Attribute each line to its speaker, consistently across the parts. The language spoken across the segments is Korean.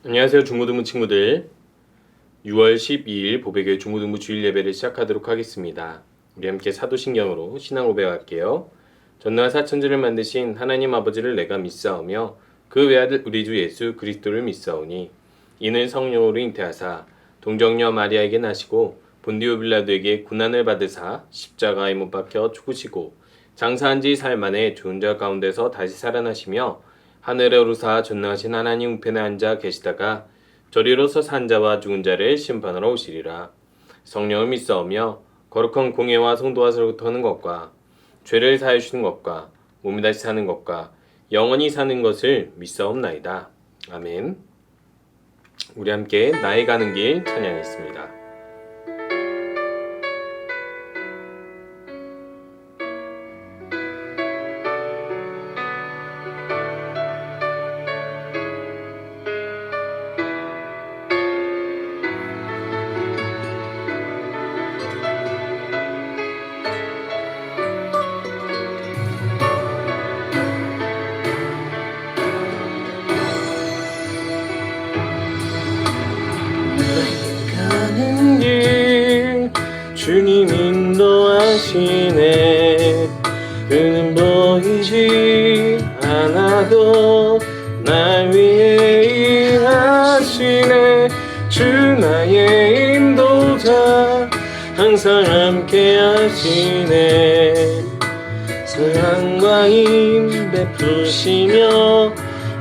Speaker 1: 안녕하세요 중고등부 친구들. 6월 12일 보배교회 중고등부 주일 예배를 시작하도록 하겠습니다. 우리 함께 사도신경으로 신앙 고백할게요. 전능한 사천지를 만드신 하나님 아버지를 내가 믿사오며 그 외아들 우리 주 예수 그리스도를 믿사오니 이는 성령으로 잉태하사 동정녀 마리아에게 나시고 본디오 빌라도에게 고난을 받으사 십자가에 못 박혀 죽으시고 장사한 지 사흘 만에 죽은 자 가운데서 다시 살아나시며 하늘에 오르사 전능하신 하나님 우편에 앉아 계시다가 저리로서 산 자와 죽은 자를 심판하러 오시리라. 성령을 믿사오며 거룩한 공예와 성도와 서로부터 하는 것과 죄를 사하여 주시는 것과 몸이 다시 사는 것과 영원히 사는 것을 믿사옵나이다. 아멘. 우리 함께 나의 가는 길 찬양했습니다. 가는 길 주님 인도하시네. 그는 보이지 않아도 날 위해 일하시네. 주 나의 인도자 항상 함께 하시네. 사랑과 힘 베푸시며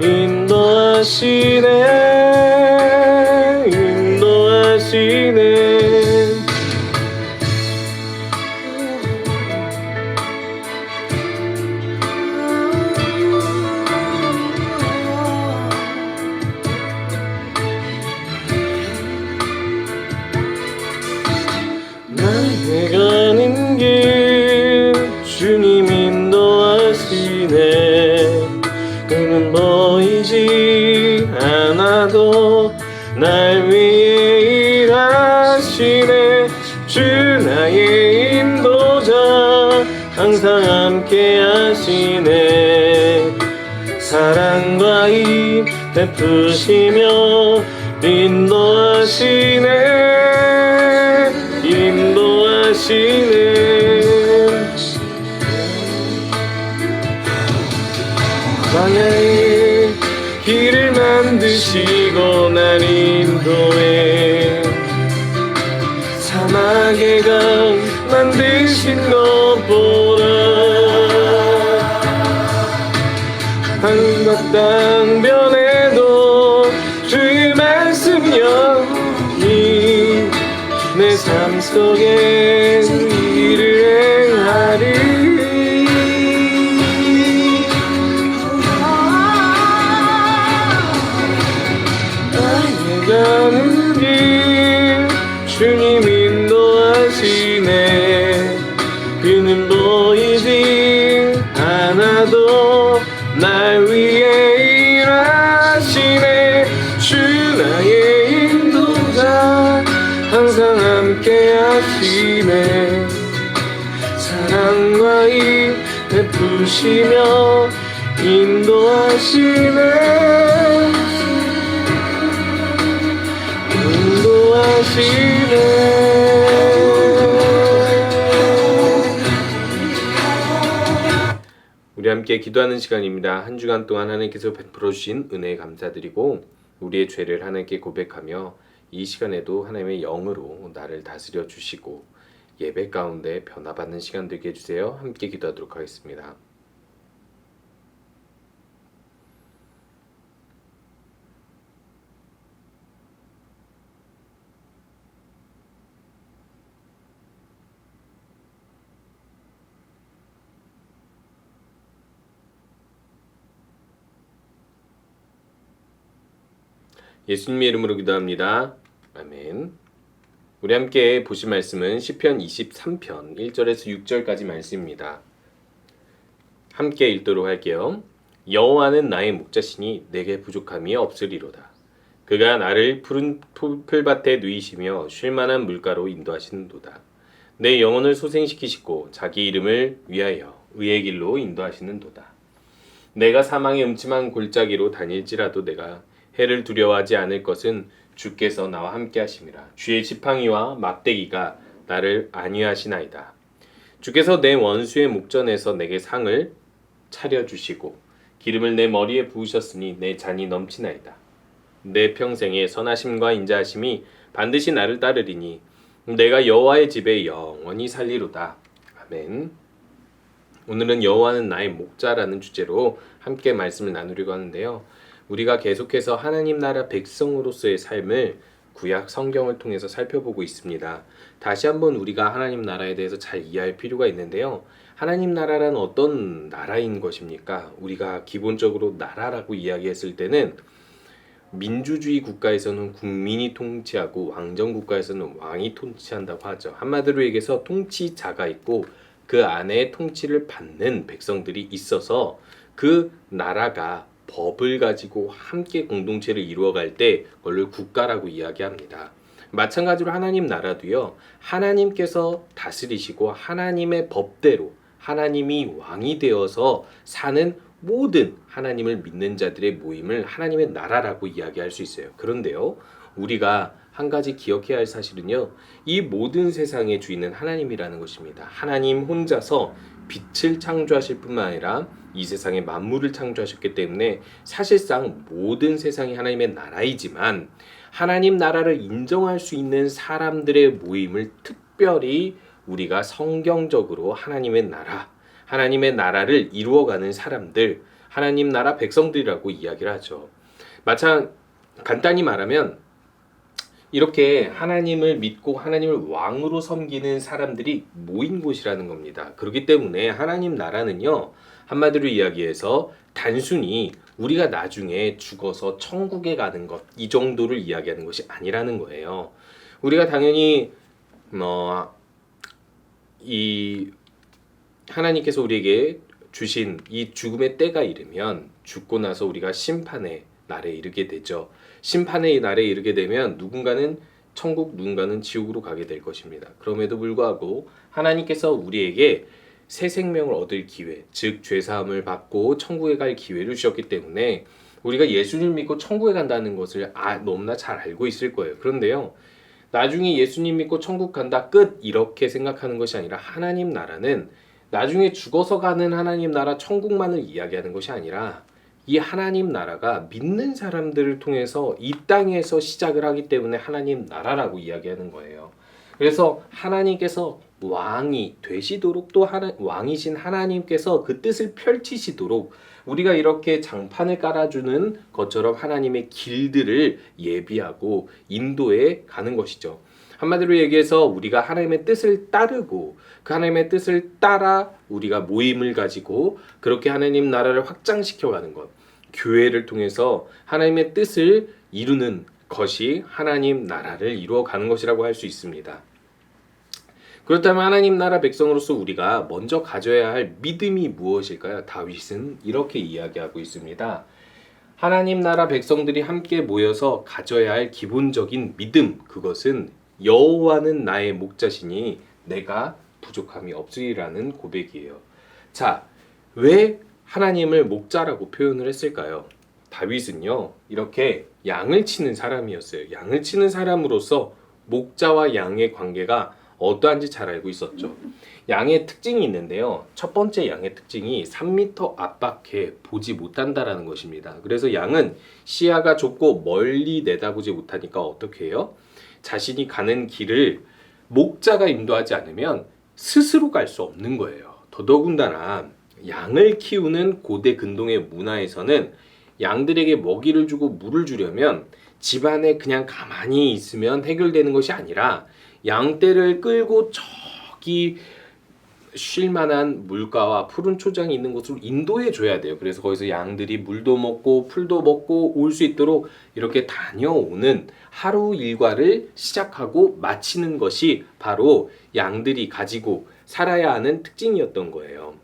Speaker 1: 인도하시네. 인도하시네. 나의 가는 길 주님 인도하시네. 그는 보이지 않아도 날 위해 일하시네. 주 나의 인도자 항상 함께 하시네. 사랑과 힘 베푸시며 인도하시네. 인도하시네. 광야의 길을 만드시고 날 인도해. 사막의 강 만드신 것보다 한밭 땅변에도 주의 말씀 영이 내 삶 속에 일을 행하리. 가는 길 주님 인도하시네. 그는 보이지 않아도 날 위해 일하시네. 주 나의 인도자 항상 함께 하시네. 사랑과 힘 베푸시며 인도하시네. 우리 함께 기도하는 시간입니다. 한 주간 동안 하나님께서 베풀어 주신 은혜에 감사드리고 우리의 죄를 하나님께 고백하며 이 시간에도 하나님의 영으로 나를 다스려 주시고 예배 가운데 변화받는 시간 되게 해주세요. 함께 기도하도록 하겠습니다. 예수님의 이름으로 기도합니다. 아멘. 우리 함께 보실 말씀은 시편 23편 1절에서 6절까지 말씀입니다. 함께 읽도록 할게요. 여호와는 나의 목자시니 내게 부족함이 없으리로다. 그가 나를 푸른 풀밭에 누이시며 쉴만한 물가로 인도하시는도다. 내 영혼을 소생시키시고 자기 이름을 위하여 의의 길로 인도하시는도다. 내가 사망의 음침한 골짜기로 다닐지라도 내가 해를 두려워하지 않을 것은 주께서 나와 함께 하심이라. 주의 지팡이와 막대기가 나를 안위하시나이다. 주께서 내 원수의 목전에서 내게 상을 차려주시고 기름을 내 머리에 부으셨으니 내 잔이 넘치나이다. 내 평생의 선하심과 인자하심이 반드시 나를 따르리니 내가 여호와의 집에 영원히 살리로다. 아멘. 오늘은 여호와는 나의 목자라는 주제로 함께 말씀을 나누려고 하는데요. 우리가 계속해서 하나님 나라 백성으로서의 삶을 구약 성경을 통해서 살펴보고 있습니다. 다시 한번 우리가 하나님 나라에 대해서 잘 이해할 필요가 있는데요. 하나님 나라란 어떤 나라인 것입니까? 우리가 기본적으로 나라라고 이야기했을 때는 민주주의 국가에서는 국민이 통치하고 왕정 국가에서는 왕이 통치한다고 하죠. 한마디로 얘기해서 통치자가 있고 그 안에 통치를 받는 백성들이 있어서 그 나라가 법을 가지고 함께 공동체를 이루어갈 때 그걸 국가라고 이야기합니다. 마찬가지로 하나님 나라도요. 하나님께서 다스리시고 하나님의 법대로 하나님이 왕이 되어서 사는 모든 하나님을 믿는 자들의 모임을 하나님의 나라라고 이야기할 수 있어요. 그런데요. 우리가 한 가지 기억해야 할 사실은요. 이 모든 세상의 주인은 하나님이라는 것입니다. 하나님 혼자서 빛을 창조하실 뿐만 아니라 이 세상의 만물을 창조하셨기 때문에 사실상 모든 세상이 하나님의 나라이지만 하나님 나라를 인정할 수 있는 사람들의 모임을 특별히 우리가 성경적으로 하나님의 나라, 하나님의 나라를 이루어가는 사람들, 하나님 나라 백성들이라고 이야기를 하죠. 간단히 말하면 이렇게 하나님을 믿고 하나님을 왕으로 섬기는 사람들이 모인 곳이라는 겁니다. 그렇기 때문에 하나님 나라는요. 한마디로 이야기해서 단순히 우리가 나중에 죽어서 천국에 가는 것, 이 정도를 이야기하는 것이 아니라는 거예요. 우리가 당연히 이 하나님께서 우리에게 주신 이 죽음의 때가 이르면 죽고 나서 우리가 심판의 날에 이르게 되죠. 심판의 날에 이르게 되면 누군가는 천국, 누군가는 지옥으로 가게 될 것입니다. 그럼에도 불구하고 하나님께서 우리에게 새 생명을 얻을 기회, 즉 죄사함을 받고 천국에 갈 기회를 주셨기 때문에 우리가 예수님 믿고 천국에 간다는 것을 너무나 잘 알고 있을 거예요. 그런데요. 나중에 예수님 믿고 천국 간다 끝 이렇게 생각하는 것이 아니라 하나님 나라는 나중에 죽어서 가는 하나님 나라 천국만을 이야기하는 것이 아니라 이 하나님 나라가 믿는 사람들을 통해서 이 땅에서 시작을 하기 때문에 하나님 나라라고 이야기하는 거예요. 그래서 하나님께서 왕이 되시도록 또 왕이신 하나님께서 그 뜻을 펼치시도록 우리가 이렇게 장판을 깔아주는 것처럼 하나님의 길들을 예비하고 인도해 가는 것이죠. 한마디로 얘기해서 우리가 하나님의 뜻을 따르고 그 하나님의 뜻을 따라 우리가 모임을 가지고 그렇게 하나님 나라를 확장시켜가는 것, 교회를 통해서 하나님의 뜻을 이루는 것이 하나님 나라를 이루어가는 것이라고 할 수 있습니다. 그렇다면 하나님 나라 백성으로서 우리가 먼저 가져야 할 믿음이 무엇일까요? 다윗은 이렇게 이야기하고 있습니다. 하나님 나라 백성들이 함께 모여서 가져야 할 기본적인 믿음, 그것은 여호와는 나의 목자시니 내가 부족함이 없으리라는 고백이에요. 자, 왜 하나님을 목자라고 표현을 했을까요? 다윗은요, 이렇게 양을 치는 사람이었어요. 양을 치는 사람으로서 목자와 양의 관계가 어떠한지 잘 알고 있었죠. 양의 특징이 있는데요. 첫 번째 양의 특징이 3m 앞밖에 보지 못한다라는 것입니다. 그래서 양은 시야가 좁고 멀리 내다보지 못하니까 어떻게 해요? 자신이 가는 길을 목자가 인도하지 않으면 스스로 갈 수 없는 거예요. 더더군다나 양을 키우는 고대 근동의 문화에서는 양들에게 먹이를 주고 물을 주려면 집안에 그냥 가만히 있으면 해결되는 것이 아니라 양떼를 끌고 저기 쉴 만한 물가와 푸른 초장이 있는 곳으로 인도해 줘야 돼요. 그래서 거기서 양들이 물도 먹고 풀도 먹고 올 수 있도록 이렇게 다녀오는 하루 일과를 시작하고 마치는 것이 바로 양들이 가지고 살아야 하는 특징이었던 거예요.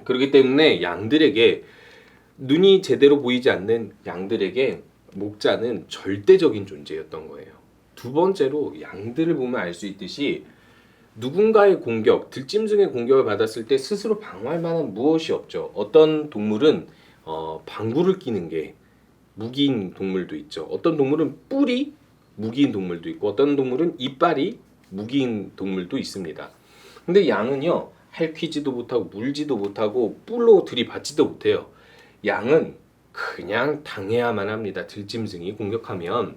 Speaker 1: 그렇기 때문에 양들에게 눈이 제대로 보이지 않는 양들에게 목자는 절대적인 존재였던 거예요. 두 번째로 양들을 보면 알 수 있듯이 누군가의 공격, 들짐승의 공격을 받았을 때 스스로 방어할 만한 무엇이 없죠. 어떤 동물은 방구를 끼는 게 무기인 동물도 있죠. 어떤 동물은 뿔이 무기인 동물도 있고 어떤 동물은 이빨이 무기인 동물도 있습니다. 근데 양은요, 핥히지도 못하고 물지도 못하고 뿔로 들이받지도 못해요. 양은 그냥 당해야만 합니다. 들짐승이 공격하면.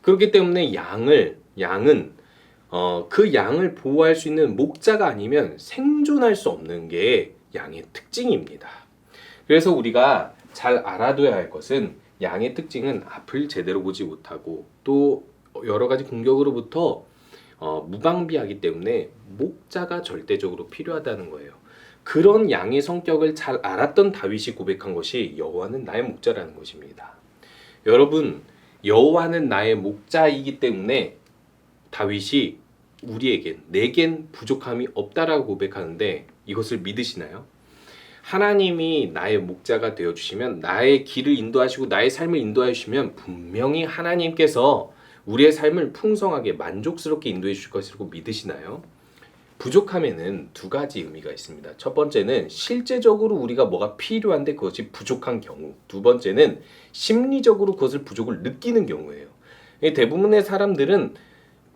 Speaker 1: 그렇기 때문에 양은 그 양을 보호할 수 있는 목자가 아니면 생존할 수 없는 게 양의 특징입니다. 그래서 우리가 잘 알아둬야 할 것은 양의 특징은 앞을 제대로 보지 못하고 또 여러 가지 공격으로부터 무방비하기 때문에 목자가 절대적으로 필요하다는 거예요. 그런 양의 성격을 잘 알았던 다윗이 고백한 것이 여호와는 나의 목자라는 것입니다. 여러분, 여호와는 나의 목자이기 때문에 다윗이 내겐 부족함이 없다라고 고백하는데 이것을 믿으시나요? 하나님이 나의 목자가 되어주시면 나의 길을 인도하시고 나의 삶을 인도하시면 분명히 하나님께서 우리의 삶을 풍성하게 만족스럽게 인도해 주실 것이라고 믿으시나요? 부족함에는 두 가지 의미가 있습니다. 첫 번째는 실제적으로 우리가 뭐가 필요한데 그것이 부족한 경우, 두 번째는 심리적으로 그것을 부족을 느끼는 경우예요. 대부분의 사람들은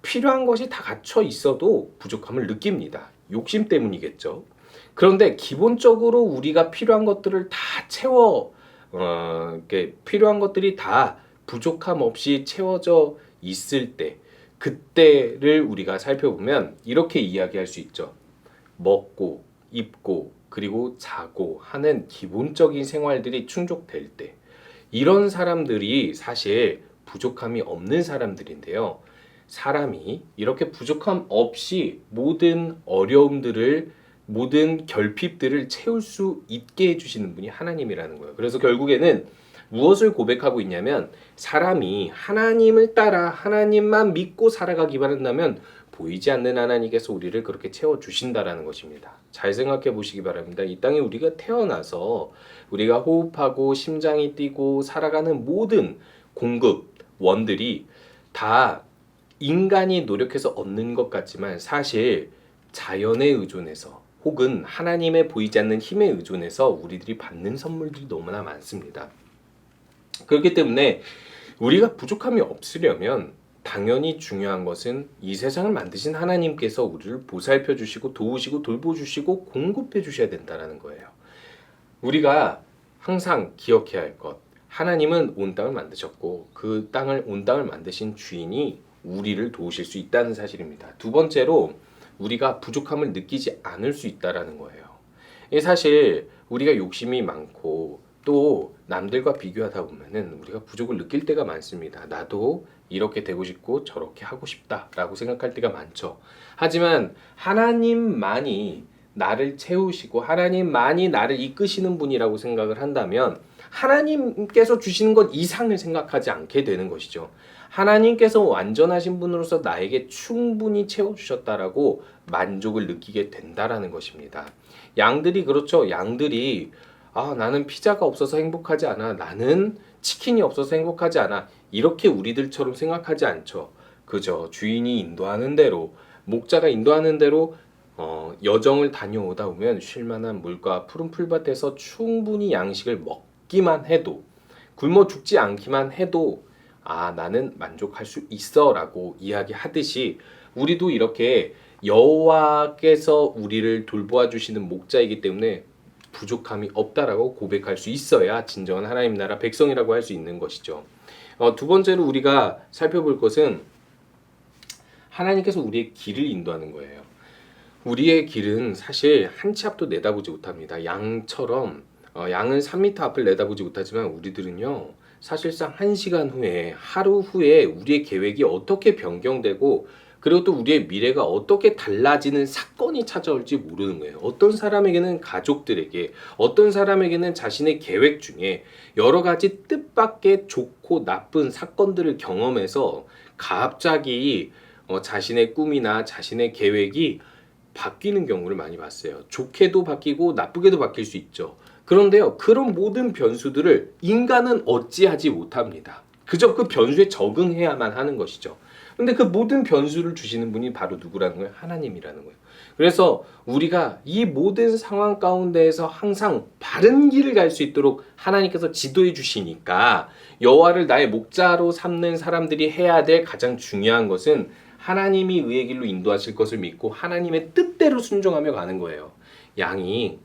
Speaker 1: 필요한 것이 다 갖춰 있어도 부족함을 느낍니다. 욕심 때문이겠죠. 그런데 기본적으로 우리가 필요한 것들을 다 필요한 것들이 다 부족함 없이 채워져 있을 때, 그때를 우리가 살펴보면 이렇게 이야기할 수 있죠. 먹고 입고 그리고 자고 하는 기본적인 생활들이 충족될 때, 이런 사람들이 사실 부족함이 없는 사람들인데요. 사람이 이렇게 부족함 없이 모든 어려움들을, 모든 결핍들을 채울 수 있게 해주시는 분이 하나님이라는 거예요. 그래서 결국에는 무엇을 고백하고 있냐면, 사람이 하나님을 따라 하나님만 믿고 살아가기만 한다면 보이지 않는 하나님께서 우리를 그렇게 채워주신다라는 것입니다. 잘 생각해 보시기 바랍니다. 이 땅에 우리가 태어나서 우리가 호흡하고 심장이 뛰고 살아가는 모든 공급원들이 다 인간이 노력해서 얻는 것 같지만 사실 자연에 의존해서 혹은 하나님의 보이지 않는 힘에 의존해서 우리들이 받는 선물들이 너무나 많습니다. 그렇기 때문에 우리가 부족함이 없으려면 당연히 중요한 것은 이 세상을 만드신 하나님께서 우리를 보살펴 주시고 도우시고 돌보주시고 공급해 주셔야 된다는 거예요. 우리가 항상 기억해야 할 것, 하나님은 온 땅을 만드셨고 그 온 땅을 만드신 주인이 우리를 도우실 수 있다는 사실입니다. 두 번째로 우리가 부족함을 느끼지 않을 수 있다는 거예요. 사실 우리가 욕심이 많고 또 남들과 비교하다 보면은 우리가 부족을 느낄 때가 많습니다. 나도 이렇게 되고 싶고 저렇게 하고 싶다라고 생각할 때가 많죠. 하지만 하나님만이 나를 채우시고 하나님만이 나를 이끄시는 분이라고 생각을 한다면 하나님께서 주시는 것 이상을 생각하지 않게 되는 것이죠. 하나님께서 완전하신 분으로서 나에게 충분히 채워주셨다라고 만족을 느끼게 된다라는 것입니다. 양들이 그렇죠. 양들이 나는 피자가 없어서 행복하지 않아. 나는 치킨이 없어서 행복하지 않아. 이렇게 우리들처럼 생각하지 않죠. 그죠. 주인이 인도하는 대로, 목자가 인도하는 대로 여정을 다녀오다 보면 쉴만한 물과 푸른 풀밭에서 충분히 양식을 먹기만 해도, 굶어 죽지 않기만 해도 나는 만족할 수 있어 라고 이야기하듯이 우리도 이렇게 여호와께서 우리를 돌보아 주시는 목자이기 때문에 부족함이 없다라고 고백할 수 있어야 진정한 하나님 나라 백성이라고 할 수 있는 것이죠. 두 번째로 우리가 살펴볼 것은 하나님께서 우리의 길을 인도하는 거예요. 우리의 길은 사실 한 치 앞도 내다보지 못합니다. 양처럼 양은 3m 앞을 내다보지 못하지만 우리들은요, 사실상 1시간 후에, 하루 후에 우리의 계획이 어떻게 변경되고 그리고 또 우리의 미래가 어떻게 달라지는 사건이 찾아올지 모르는 거예요. 어떤 사람에게는 가족들에게, 어떤 사람에게는 자신의 계획 중에 여러 가지 뜻밖의 좋고 나쁜 사건들을 경험해서 갑자기 자신의 꿈이나 자신의 계획이 바뀌는 경우를 많이 봤어요. 좋게도 바뀌고 나쁘게도 바뀔 수 있죠. 그런데요, 그런 모든 변수들을 인간은 어찌하지 못합니다. 그저 그 변수에 적응해야만 하는 것이죠. 근데 그 모든 변수를 주시는 분이 바로 누구라는 거예요? 하나님이라는 거예요. 그래서 우리가 이 모든 상황 가운데에서 항상 바른 길을 갈 수 있도록 하나님께서 지도해 주시니까 여호와를 나의 목자로 삼는 사람들이 해야 될 가장 중요한 것은 하나님이 의의 길로 인도하실 것을 믿고 하나님의 뜻대로 순종하며 가는 거예요. 양이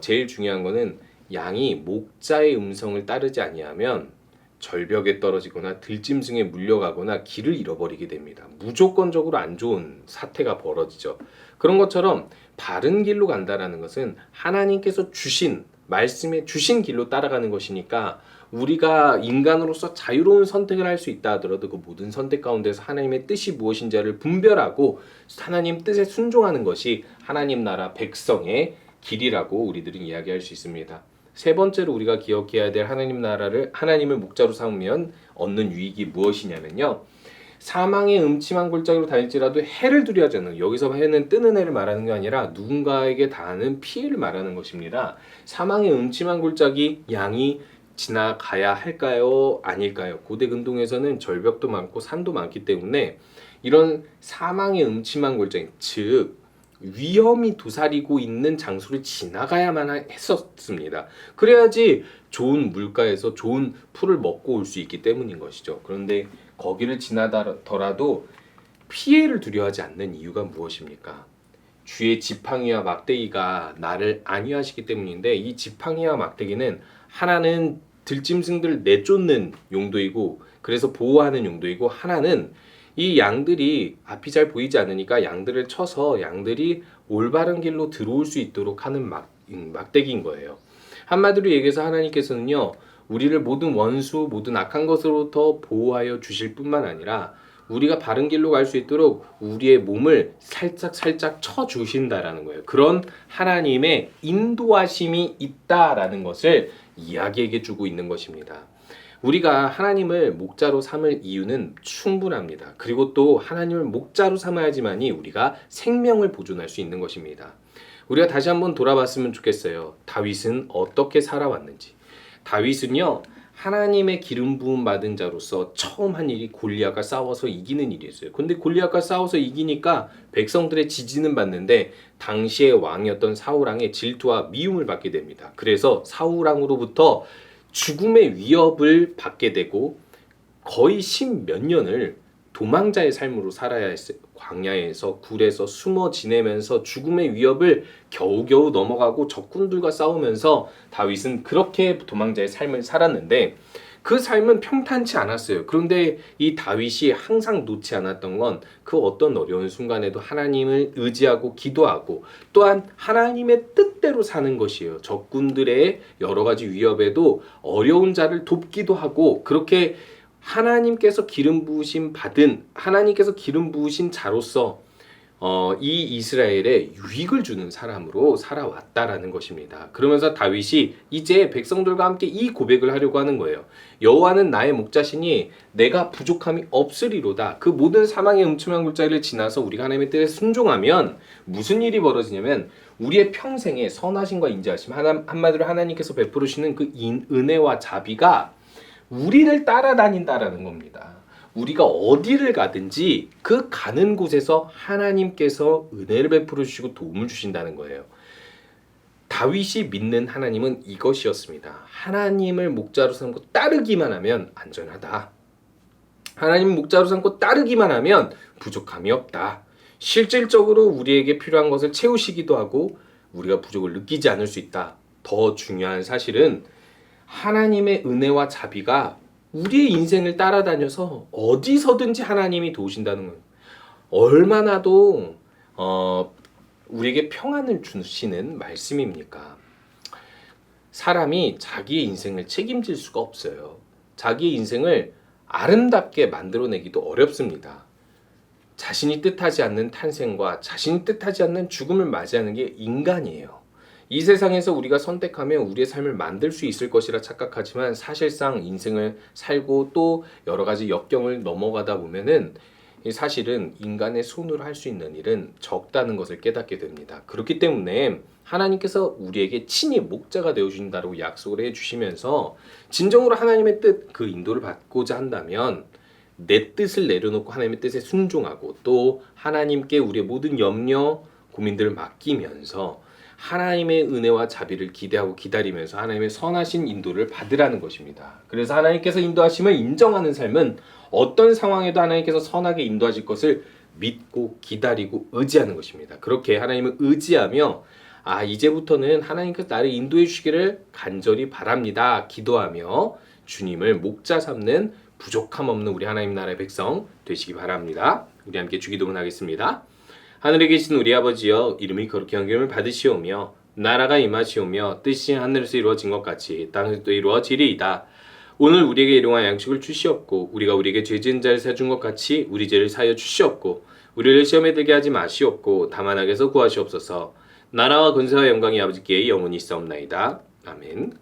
Speaker 1: 제일 중요한 거는 양이 목자의 음성을 따르지 아니하면 절벽에 떨어지거나 들짐승에 물려가거나 길을 잃어버리게 됩니다. 무조건적으로 안 좋은 사태가 벌어지죠. 그런 것처럼 바른 길로 간다라는 것은 하나님께서 주신 말씀에 주신 길로 따라가는 것이니까 우리가 인간으로서 자유로운 선택을 할 수 있다 하더라도 그 모든 선택 가운데서 하나님의 뜻이 무엇인지를 분별하고 하나님 뜻에 순종하는 것이 하나님 나라 백성의 길이라고 우리들은 이야기할 수 있습니다. 세 번째로 우리가 기억해야 될 하나님 나라를 하나님을 목자로 삼으면 얻는 유익이 무엇이냐면요. 사망의 음침한 골짜기로 다닐지라도 해를 두려워하지 않는, 여기서 해는 뜨는 해를 말하는 게 아니라 누군가에게 당하는 피해를 말하는 것입니다. 사망의 음침한 골짜기 양이 지나가야 할까요? 아닐까요? 고대 근동에서는 절벽도 많고 산도 많기 때문에 이런 사망의 음침한 골짜기, 즉 위험이 도사리고 있는 장소를 지나가야만 했었습니다. 그래야지 좋은 물가에서 좋은 풀을 먹고 올 수 있기 때문인 것이죠. 그런데 거기를 지나더라도 피해를 두려워하지 않는 이유가 무엇입니까? 주의 지팡이와 막대기가 나를 안위하시기 때문인데, 이 지팡이와 막대기는 하나는 들짐승들을 내쫓는 용도이고 그래서 보호하는 용도이고, 하나는 이 양들이 앞이 잘 보이지 않으니까 양들을 쳐서 양들이 올바른 길로 들어올 수 있도록 하는 막대기인 거예요. 한마디로 얘기해서 하나님께서는요, 우리를 모든 원수, 모든 악한 것으로부터 보호하여 주실 뿐만 아니라 우리가 바른 길로 갈 수 있도록 우리의 몸을 살짝 쳐 주신다라는 거예요. 그런 하나님의 인도하심이 있다라는 것을 이야기해 주고 있는 것입니다. 우리가 하나님을 목자로 삼을 이유는 충분합니다. 그리고 또 하나님을 목자로 삼아야지만이 우리가 생명을 보존할 수 있는 것입니다. 우리가 다시 한번 돌아봤으면 좋겠어요. 다윗은 어떻게 살아왔는지. 다윗은요, 하나님의 기름 부음 받은 자로서 처음 한 일이 골리앗과 싸워서 이기는 일이었어요. 근데 골리앗과 싸워서 이기니까 백성들의 지지는 받는데 당시의 왕이었던 사울왕의 질투와 미움을 받게 됩니다. 그래서 사울왕으로부터 죽음의 위협을 받게 되고 거의 10몇 년을 도망자의 삶으로 살아야 했어요. 광야에서 굴에서 숨어 지내면서 죽음의 위협을 겨우겨우 넘어가고 적군들과 싸우면서 다윗은 그렇게 도망자의 삶을 살았는데 그 삶은 평탄치 않았어요. 그런데 이 다윗이 항상 놓지 않았던 건 그 어떤 어려운 순간에도 하나님을 의지하고 기도하고 또한 하나님의 뜻대로 사는 것이에요. 적군들의 여러 가지 위협에도 어려운 자를 돕기도 하고, 그렇게 하나님께서 기름 부으신 자로서 이 이스라엘에 유익을 주는 사람으로 살아왔다라는 것입니다. 그러면서 다윗이 이제 백성들과 함께 이 고백을 하려고 하는 거예요. 여호와는 나의 목자시니 내가 부족함이 없으리로다. 그 모든 사망의 음침한 골짜기를 지나서 우리가 하나님의 뜻에 순종하면 무슨 일이 벌어지냐면 우리의 평생에 선하심과 인자하심, 한마디로 하나님께서 베풀으시는 그 은혜와 자비가 우리를 따라다닌다라는 겁니다. 우리가 어디를 가든지 그 가는 곳에서 하나님께서 은혜를 베풀어 주시고 도움을 주신다는 거예요. 다윗이 믿는 하나님은 이것이었습니다. 하나님을 목자로 삼고 따르기만 하면 안전하다. 하나님 목자로 삼고 따르기만 하면 부족함이 없다. 실질적으로 우리에게 필요한 것을 채우시기도 하고 우리가 부족을 느끼지 않을 수 있다. 더 중요한 사실은 하나님의 은혜와 자비가 우리의 인생을 따라다녀서 어디서든지 하나님이 도우신다는 거예요. 얼마나도 우리에게 평안을 주시는 말씀입니까? 사람이 자기의 인생을 책임질 수가 없어요. 자기의 인생을 아름답게 만들어내기도 어렵습니다. 자신이 뜻하지 않는 탄생과 자신이 뜻하지 않는 죽음을 맞이하는 게 인간이에요. 이 세상에서 우리가 선택하면 우리의 삶을 만들 수 있을 것이라 착각하지만 사실상 인생을 살고 또 여러 가지 역경을 넘어가다 보면은 사실은 인간의 손으로 할 수 있는 일은 적다는 것을 깨닫게 됩니다. 그렇기 때문에 하나님께서 우리에게 친히 목자가 되어주신다고 약속을 해주시면서 진정으로 하나님의 뜻, 그 인도를 받고자 한다면 내 뜻을 내려놓고 하나님의 뜻에 순종하고 또 하나님께 우리의 모든 염려, 고민들을 맡기면서 하나님의 은혜와 자비를 기대하고 기다리면서 하나님의 선하신 인도를 받으라는 것입니다. 그래서 하나님께서 인도하심을 인정하는 삶은 어떤 상황에도 하나님께서 선하게 인도하실 것을 믿고 기다리고 의지하는 것입니다. 그렇게 하나님을 의지하며 이제부터는 하나님께서 나를 인도해 주시기를 간절히 바랍니다. 기도하며 주님을 목자 삼는 부족함 없는 우리 하나님 나라의 백성 되시기 바랍니다. 우리 함께 주기도문 하겠습니다. 하늘에 계신 우리 아버지여, 이름이 거룩히 여김을 받으시오며 나라가 임하시오며 뜻이 하늘에서 이루어진 것 같이 땅에서도 이루어지리이다. 오늘 우리에게 일용할 양식을 주시옵고 우리가 우리에게 죄 지은 자를 사준 것 같이 우리 죄를 사하여 주시옵고 우리를 시험에 들게 하지 마시옵고 다만 악에서 구하시옵소서. 나라와 권세와 영광이 아버지께 영원히 있사옵나이다. 아멘.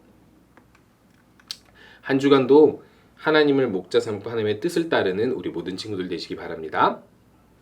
Speaker 1: 한 주간도 하나님을 목자 삼고 하나님의 뜻을 따르는 우리 모든 친구들 되시기 바랍니다.